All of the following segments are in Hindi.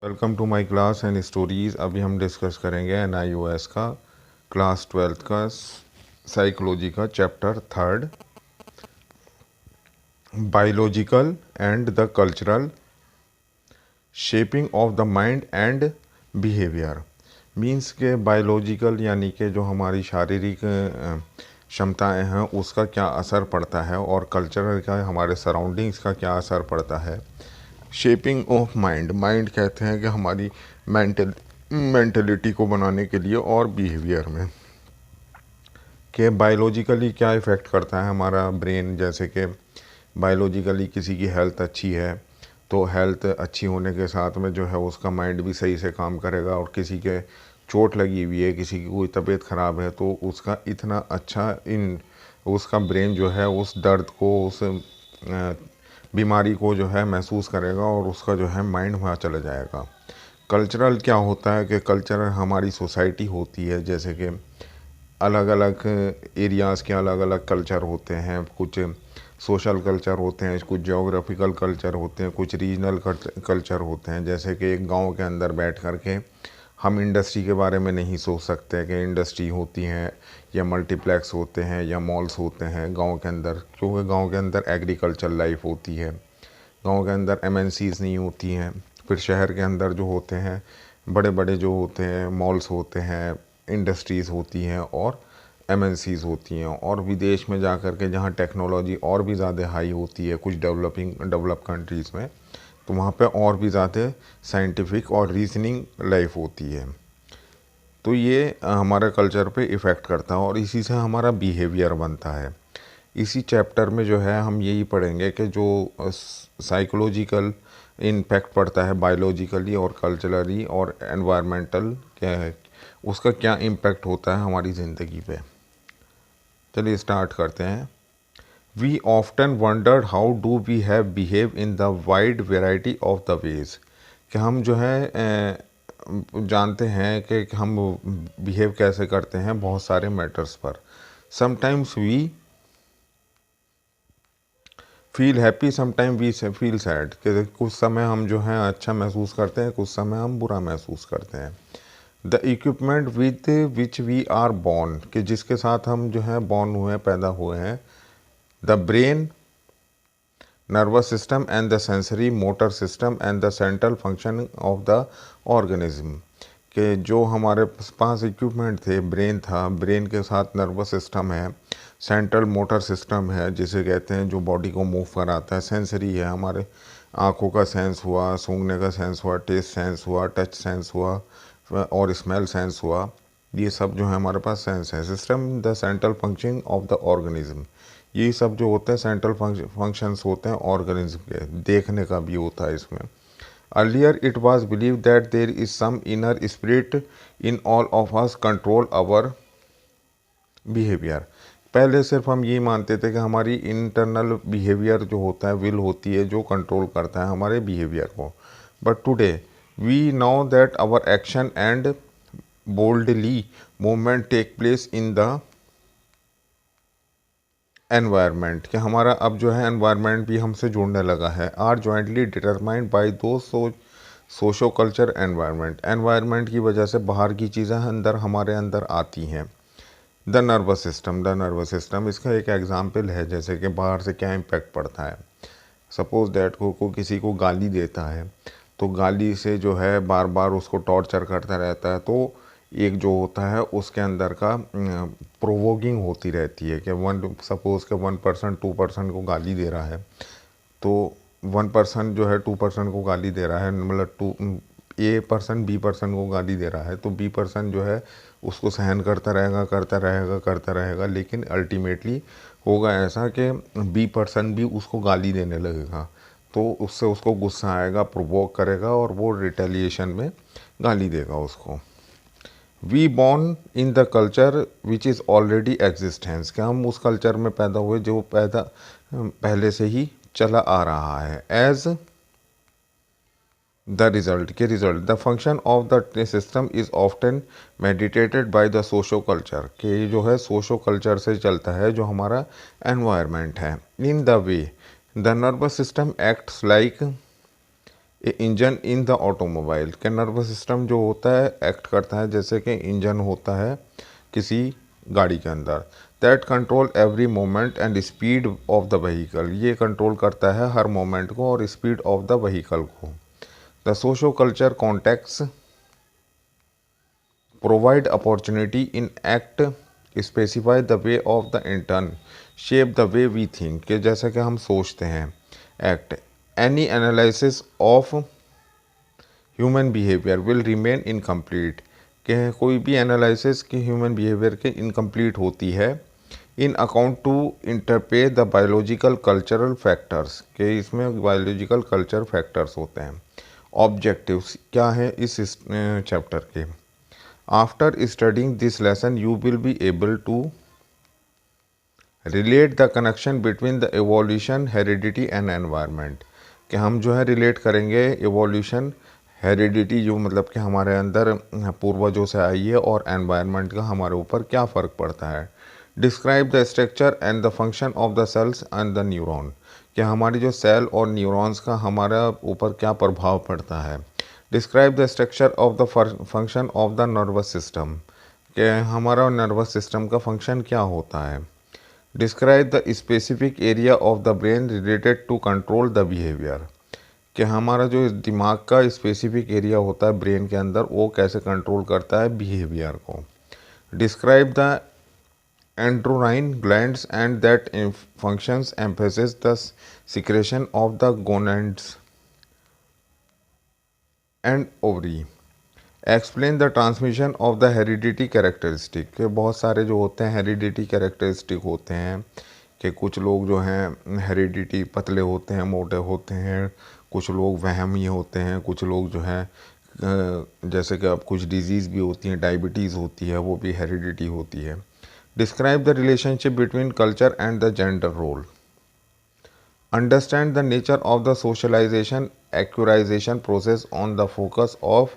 Welcome to my class and stories. अभी हम डिस्कस करेंगे NIOS का क्लास 12th का साइकोलॉजी का chapter 3 biological and the cultural shaping of the mind and behaviour. Means के बायोलॉजिकल यानी कि जो हमारी शारीरिक क्षमताएं हैं उसका क्या असर पड़ता है और कल्चरल का हमारे सराउंडिंग्स का क्या असर पड़ता है। शेपिंग ऑफ माइंड, माइंड कहते हैं कि हमारी मेंटलिटी को बनाने के लिए, और बिहेवियर में कि बायोलॉजिकली क्या इफ़ेक्ट करता है हमारा ब्रेन। जैसे कि बायोलॉजिकली किसी की हेल्थ अच्छी है तो हेल्थ अच्छी होने के साथ में जो है उसका माइंड भी सही से काम करेगा, और किसी के चोट लगी हुई है, किसी की कोई तबीयत ख़राब है तो उसका इतना अच्छा उसका ब्रेन जो है उस दर्द को, उस बीमारी को जो है महसूस करेगा और उसका जो है माइंड वहाँ चला जाएगा। कल्चरल क्या होता है कि कल्चरल हमारी सोसाइटी होती है, जैसे कि अलग अलग एरियाज़ के अलग अलग कल्चर होते हैं। कुछ सोशल कल्चर होते हैं, कुछ ज्योग्राफिकल कल्चर होते हैं, कुछ रीजनल कल्चर होते हैं। जैसे कि एक गांव के अंदर बैठ कर के हम इंडस्ट्री के बारे में नहीं सोच सकते कि इंडस्ट्री होती हैं या मल्टीप्लेक्स होते हैं या मॉल्स होते हैं गांव के अंदर, क्योंकि गांव के अंदर एग्रीकल्चर लाइफ होती है। गांव के अंदर MNCs नहीं होती हैं। फिर शहर के अंदर जो होते हैं बड़े बड़े जो होते हैं मॉल्स होते हैं, इंडस्ट्रीज़ होती हैं और MNCs होती हैं। और विदेश में जा कर के जहाँ टेक्नोलॉजी और भी ज़्यादा हाई होती है, कुछ डेवलप कंट्रीज़ में, तो वहाँ पे और भी ज़्यादा साइंटिफिक और रीजनिंग लाइफ होती है। तो ये हमारे कल्चर पे इफ़ेक्ट करता है और इसी से हमारा बिहेवियर बनता है। इसी चैप्टर में जो है हम यही पढ़ेंगे कि जो साइकोलॉजिकल इम्पैक्ट पड़ता है बायोलॉजिकली और कल्चरली और एनवायरमेंटल क्या है, उसका क्या इम्पैक्ट होता है हमारी ज़िंदगी पे। चलिए स्टार्ट करते हैं। We often wondered how do we have behave in the wide variety of the ways, कि हम जो है जानते हैं कि हम बिहेव कैसे करते हैं बहुत सारे मैटर्स पर। Sometimes we feel happy, sometime we feel sad, कि कुछ समय हम जो हैं अच्छा महसूस करते हैं, कुछ समय हम बुरा महसूस करते हैं। The equipment with which we are born, कि जिसके साथ हम जो है बॉर्न हुए हैं, पैदा हुए हैं। The brain, nervous system and the sensory motor system and the central function of the organism, कि जो हमारे पास इक्विपमेंट थे, ब्रेन था, ब्रेन के साथ नर्वस सिस्टम है, सेंट्रल मोटर सिस्टम है जिसे कहते हैं जो बॉडी को मूव कराता है, सेंसरी है, हमारे आँखों का सेंस हुआ, सूंघने का सेंस हुआ, टेस्ट सेंस हुआ, टच सेंस हुआ और स्मेल सेंस हुआ। ये सब जो है हमारे पास सेंस है। System the central function of the organism, ये सब जो होते हैं सेंट्रल फंक्शंस होते हैं ऑर्गेनिज्म के। देखने का भी होता है इसमें। Earlier it was believe that there is some inner spirit in all of us control our behaviour. पहले सिर्फ हम ये मानते थे कि हमारी इंटरनल बिहेवियर जो होता है, विल होती है जो कंट्रोल करता है हमारे बिहेवियर को। But today we know that our action and boldly movement take place in the environment, कि हमारा अब जो है एनवायरनमेंट भी हमसे जुड़ने लगा है। आर जॉइंटली डिटरमाइंड बाई दो सोशो कल्चर एनवायरनमेंट, एनवायरनमेंट की वजह से बाहर की चीज़ें अंदर हमारे अंदर आती हैं। The nervous system, the nervous system इसका एक एग्जाम्पल है, जैसे कि बाहर से क्या इम्पेक्ट पड़ता है। सपोज दैट को किसी को गाली देता है तो गाली से जो है बार बार उसको टॉर्चर करता रहता है, तो एक जो होता है उसके अंदर का प्रोवोकिंग होती रहती है कि सपोज के 1% 2% को गाली दे रहा है, तो 1% जो है 2% को गाली दे रहा है, मतलब A% B% को गाली दे रहा है, तो B% जो है उसको सहन करता रहेगा करता रहेगा करता रहेगा, लेकिन अल्टीमेटली होगा ऐसा कि B% भी उसको गाली देने लगेगा, तो उससे उसको गुस्सा आएगा, प्रोवोक करेगा और वो रिटेलिएशन में गाली देगा उसको। We born in the culture which is already existence, कि हम उस कल्चर में पैदा हुए जो पहले से ही चला आ रहा है। एज द रिजल्ट, के result the function of the system is often meditated by the socio culture, के जो है सोशो कल्चर से चलता है जो हमारा एनवायरनमेंट है। In the way the nervous system acts like a engine in the automobile, के नर्वस सिस्टम जो होता है एक्ट करता है जैसे कि इंजन होता है किसी गाड़ी के अंदर। That control every moment and speed of the vehicle, ये कंट्रोल करता है हर मोमेंट को और स्पीड ऑफ द व्हीकल को। The socio culture context provide opportunity in act specify the way of the intern shape the way we think, कि जैसा कि हम सोचते हैं। Act any analysis of human behaviour will remain incomplete, कि कोई भी एनालिसिस की ह्यूमन बिहेवियर के इनकम्प्लीट होती है। In account to interpret the biological cultural factors, के इसमें बायोलॉजिकल कल्चर फैक्टर्स होते हैं। ऑब्जेक्टिव्स क्या है इस चैप्टर के। After studying this lesson you will be able to relate the connection between the evolution heredity and environment, कि हम जो है रिलेट करेंगे एवोल्यूशन हेरिडिटी जो मतलब कि हमारे अंदर पूर्वजों से आई है और एनवायरनमेंट का हमारे ऊपर क्या फ़र्क पड़ता है। Describe the structure and the function of the cells and the neuron, कि हमारी जो सेल और न्यूरॉन्स का हमारा ऊपर क्या प्रभाव पड़ता है। Describe the structure of the function of the nervous system, कि हमारा नर्वस सिस्टम का फंक्शन क्या होता है। Describe the specific area of the brain related to control the behaviour, कि हमारा जो दिमाग का स्पेसिफिक एरिया होता है ब्रेन के अंदर वो कैसे कंट्रोल करता है बिहेवियर को। Describe the endocrine glands and that functions emphasis the secretion of the gonads and ovary. Explain the transmission of the heredity characteristic, के बहुत सारे जो होते हैं हेरिडिटी कैरेक्टरिस्टिक होते हैं, कि कुछ लोग जो हैं हेरिडिटी पतले होते हैं, मोटे होते हैं, कुछ लोग वहमी होते हैं, कुछ लोग जो हैं जैसे कि अब कुछ डिजीज़ भी होती हैं, डायबिटीज़ होती है, वो भी हेरिडिटी होती है। Describe the relationship between culture and the gender role. Understand the nature of the socialisation acculturation process on the focus of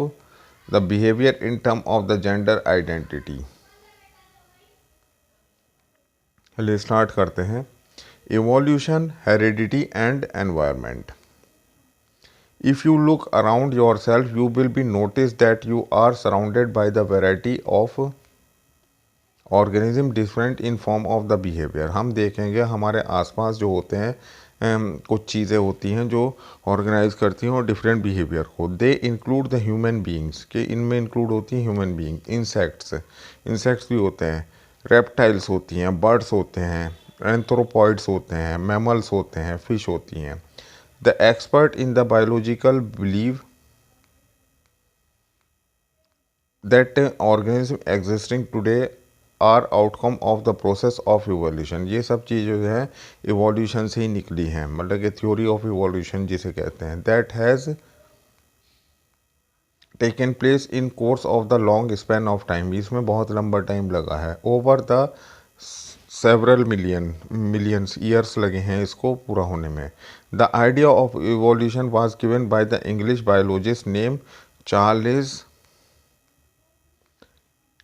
the behaviour in term of the gender identity. चलिए स्टार्ट करते हैं। Evolution, heredity and environment. If you look around yourself, you will be noticed that you are surrounded by the variety of organism different in form of the behavior। हम देखेंगे हमारे आसपास जो होते हैं कुछ चीज़ें होती हैं जो ऑर्गेनाइज करती हैं और डिफरेंट बिहेवियर को। They include the human beings, के इनमें इंक्लूड होती हैं ह्यूमन बींग। इंसेक्ट्स भी होते हैं, रेप्टाइल्स होती हैं, बर्ड्स होते हैं, एंथ्रोपॉइड्स होते हैं, मैमल्स होते हैं, फिश होती हैं। The expert in the biological believe that organisms existing today are outcome of the process of evolution। ये सब चीज़ें जो है evolution से ही निकली हैं, मतलब कि theory of evolution जिसे कहते हैं। That has taken place in course of the long span of time, इसमें बहुत लंबा टाइम लगा है। Over the several millions years लगे हैं इसको पूरा होने में। The idea of evolution was given by the English biologist name Charles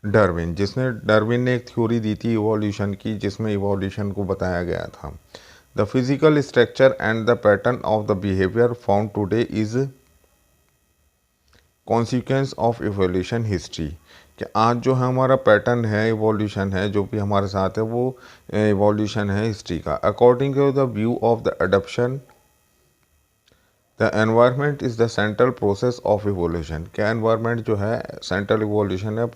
Darwin, Darwin ने एक थ्योरी दी थी इवोल्यूशन की जिसमें इवोल्यूशन को बताया गया था। The physical structure and the pattern of the behaviour found today is consequence of evolution history, कि आज जो है हमारा पैटर्न है इवोल्यूशन है जो भी हमारे साथ है वो इवोल्यूशन है हिस्ट्री का। According to the view of the adoption the environment is the central process of evolution, क्या एनवायरनमेंट जो है सेंट्रल इवोल्यूशन है,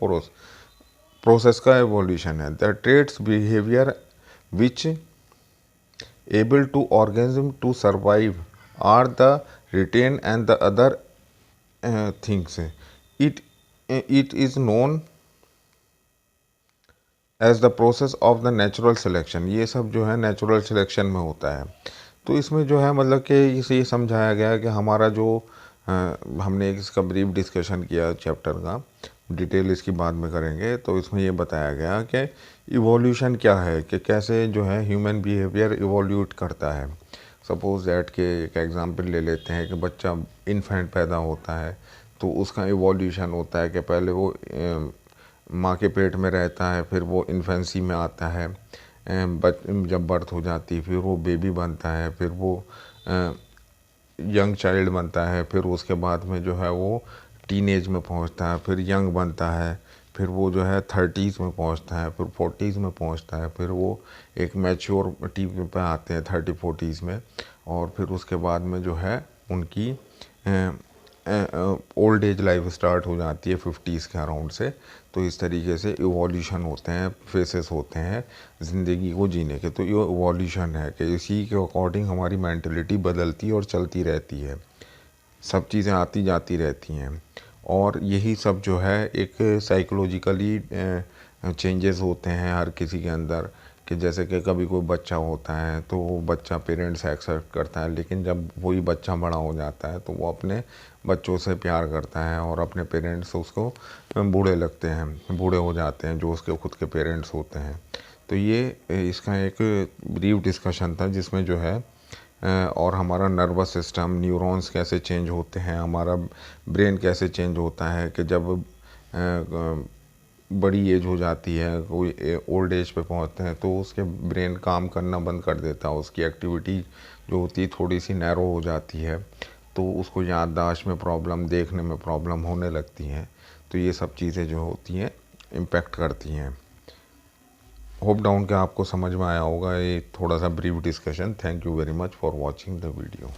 प्रोसेस का इवोल्यूशन है। The traits behaviour which able to organism to survive are the retain and the other things it is known as the process of the natural selection। ये सब जो है नेचुरल सिलेक्शन में होता है। तो इसमें जो है मतलब कि इसे ये समझाया गया कि हमारा जो हमने एक इसका ब्रीफ डिस्कशन किया चैप्टर का, डिटेल इसकी बाद में करेंगे। तो इसमें ये बताया गया कि इवोल्यूशन क्या है, कि कैसे जो है ह्यूमन बिहेवियर इवोल्यूट करता है। सपोज दैट के एक एग्जांपल ले लेते हैं कि बच्चा इन्फेंट पैदा होता है तो उसका इवोल्यूशन होता है कि पहले वो माँ के पेट में रहता है, फिर वो इन्फेंसी में आता है, जब बर्थ हो जाती है फिर वो बेबी बनता है, फिर वो यंग चाइल्ड बनता है, फिर उसके बाद में जो है वो टीनेज में पहुंचता है, फिर यंग बनता है, फिर वो जो है 30s में पहुंचता है, फिर 40s में पहुंचता है, फिर वो एक मैच्योरिटी पे आते हैं 30-40s में, और फिर उसके बाद में जो है उनकी ओल्ड एज लाइफ स्टार्ट हो जाती है 50s के अराउंड से। तो इस तरीके से इवोल्यूशन होते हैं, फेसेस होते हैं ज़िंदगी को जीने के। तो ये इवोल्यूशन है कि इसी के अकॉर्डिंग हमारी मेंटलिटी बदलती और चलती रहती है, सब चीज़ें आती जाती रहती हैं। और यही सब जो है एक साइकोलॉजिकली चेंजेस होते हैं हर किसी के अंदर, कि जैसे कि कभी कोई बच्चा होता है तो वो बच्चा पेरेंट्स से एक्सेप्ट करता है, लेकिन जब वही बच्चा बड़ा हो जाता है तो वो अपने बच्चों से प्यार करता है और अपने पेरेंट्स उसको बूढ़े लगते हैं, बूढ़े हो जाते हैं जो उसके खुद के पेरेंट्स होते हैं। तो ये इसका एक ब्रीफ डिस्कशन था जिसमें जो है और हमारा नर्वस सिस्टम, न्यूरॉन्स कैसे चेंज होते हैं, हमारा ब्रेन कैसे चेंज होता है कि जब बड़ी एज हो जाती है, कोई ओल्ड एज पे पहुंचते हैं तो उसके ब्रेन काम करना बंद कर देता है, उसकी एक्टिविटी जो होती है थोड़ी सी नैरो हो जाती है, तो उसको याददाश्त में प्रॉब्लम, देखने में प्रॉब्लम होने लगती हैं। तो ये सब चीज़ें जो होती हैं इम्पेक्ट करती हैं। होप डाउन के आपको समझ में आया होगा ये थोड़ा सा brief discussion. Thank you very much for watching the video.